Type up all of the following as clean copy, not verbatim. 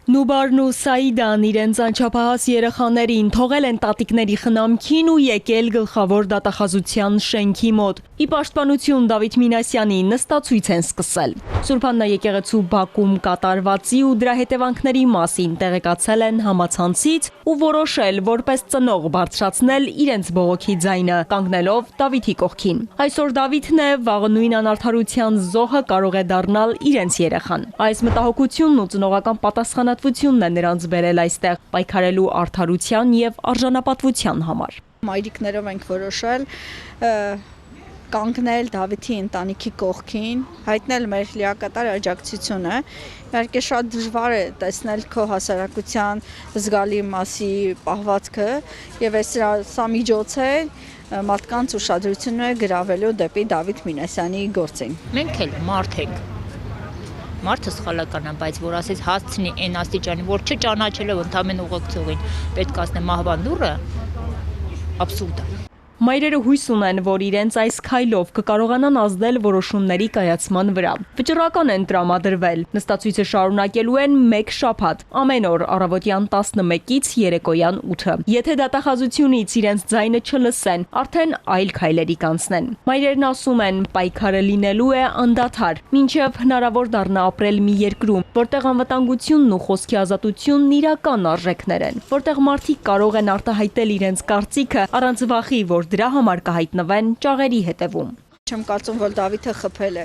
Նուբարն ու Սաիդան իրենց անչափահաս երեխաներին թողել են տատիկների խնամքին ու եկել գլխավոր դատախազության շենքի մոտ։ Ի պաշտպանություն Դավիթ Մինասյանի նստացույց են սկսել։ Սուրբ Աննա եկեղեցու Բաքում կատարվածի ու դրա հետևանքների մասին տեղեկացել են համացանցից ու որոշել որպես ծնող բարձրացնել իրենց բողոքի ձայնը, կանգնելով Դավիթի կողքին։ Այսօր Դավիթն է, վաղը նույն անարդարության զոհը կարող է դառնալ իրենց երեխան։ Այս մտահոգությունն ու ծնողական պատասխանատվությունն է նրանց բերել այստեղ պայքարելու արդարության եւ արժանապատվության համար։ Մայրիկներով ենք որոշել կանգնել Դավիթի ընտանիքի կողքին, հայտնել մեր լիակատար աջակցությունը։ Իհարկե շատ դժվար է տեսնել քո հասարակության զգալի մասի պահվածքը եւ սա միջոց է մարդկանց ուշադրությունը գրավելու դեպի Դավիթ Մինասյանի գործին։ Մենք էլ մարդ ենք։ Մարդը սխալական է, բայց որ ասես հասցնի այն աստիճանի, որ չճանաչելով ընդամենը ուղեկցողին պետք ասնե մահվան դուռը, աբսուրդ է։ Մայրերը հույս ունեն, որ իրենց այս քայլով կկարողանան ազդել որոշումների կայացման վրա։ Վճռական են տրամադրվել։ Նստացույցը շարունակելու են 1 շաբաթ, ամեն օր առավոտյան 11-ից երեկոյան 8-ը։ Եթե դատախազությունից իրենց ձայնը չլսեն, արդեն այլ քայլերի կանցնեն։ Մայրերն ասում են, պայքարը լինելու է անդադար, մինչև հնարավոր դառնա ապրել մի երկրում, որտեղ անվտանգությունն ու խոսքի ազատությունն իրական արժեքներ են, որտեղ մարդիկ կարող են արտահայտել իրենց կարծիքը առանց վախի, որ դրա համար կհայտնվեն ճաղերի հետևում։ Չեմ կարծում, որ Դավիթը խփել է։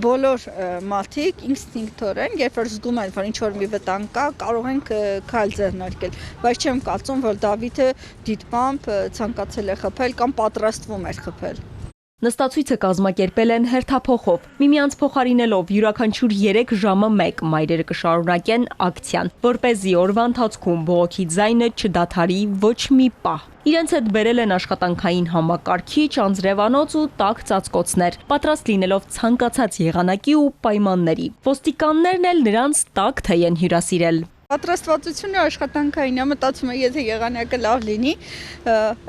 Բոլոր մարդիկ ինստինկտորեն, երբ որ զգում են, որ ինչ-որ մի վտանգ կա, կարող են քայլ ձեռնարկել, բայց չեմ կարծում, որ Դավիթը դիտմամբ ցանկացել է խփել կամ պատրաստվում էր խփել։ Նստացույցը կազմակերպել են հերթափոխով, միմյանց փոխարինելով յուրաքանչյուր 3 ժամը 1 մայրերը կշարունակեն ակցիան, որպեսզի օրվա ընթացքում բողոքի ձայնը չդադարի ոչ մի պահ։ Իրենց հետ բերել են աշխատանքային համակարգիչ, անձրևանոց ու տաք ծածկոցներ, պատրաստ լինելով ցանկացած եղանակի ու պայմանների։ Ոստիկաններն էլ նրանց տաք թեյ են հյուրասիրել։ Պատրաստվածությունը աշխատանքային է, մտածում եմ, եթե եղանակը լավ լինի,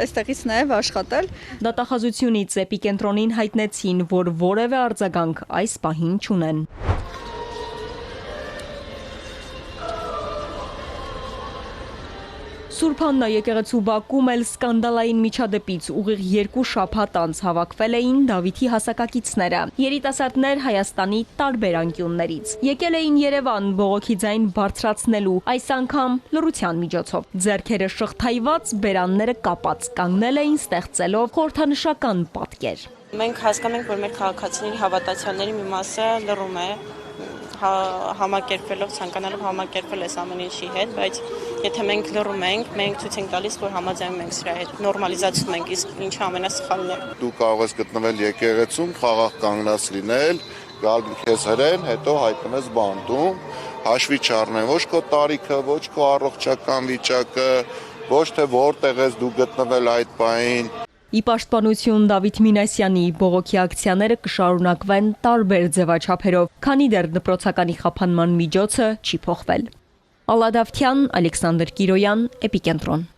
այստեղից նաև աշխատել։ Դատախազությունից էպիկենտրոնին հայտնեցին, որ որևէ արձագանք այս պահին չունեն։ Սուրբ Աննա եկեղեցու Բաքում էլ սկանդալային միջադեպից ուղիղ 2 շաբաթ անց հավաքվել էին Դավիթի հասակակիցները, երիտասարդներ Հայաստանի տարբեր անկյուններից։ Եկել էին Երևան բողոքի ձայն բարձրացնելու, այս անգամ լռության միջոցով։ Ձեռքերը շղթայված, բերանները կապած, կանգնել էին ստեղծելով խորհրդանշական պատկեր։ Մենք հասկանում ենք, որ մեր քաղաքացիների հավատացյալների մի մասը լռում է, համակերպելով, ցանկանալով համակերպել այս ամեն ինչի հետ, բայց եթե մենք լռում ենք, մենք ցույց ենք տալիս, որ համաձայնում ենք սրա հետ, նորմալիզացնում ենք, իսկ ինչը ամենասխալն է։ Դու կարող ես գտնվել եկեղեցում, խաղաղ կանգնած լինել, գալ քեզ հրեն, հետո հայտնվում ես բանտում, հաշվի չառնեն ոչ քո տարիքը, ոչ քո առողջական վիճակը, ոչ թե որտեղ ես դու գտնվել այդ պահին։ Ի պաշտպանություն Դավիթ Մինասյանի բողոքի ակցիաները կշարունակվեն տարբեր ձևաչափերով, քանի դեռ դպրոցականի խափանման միջոցը չի փոխվել։ Ալադավթյան, Ալեքսանդր Կիրոյան, Էպիկենտրոն։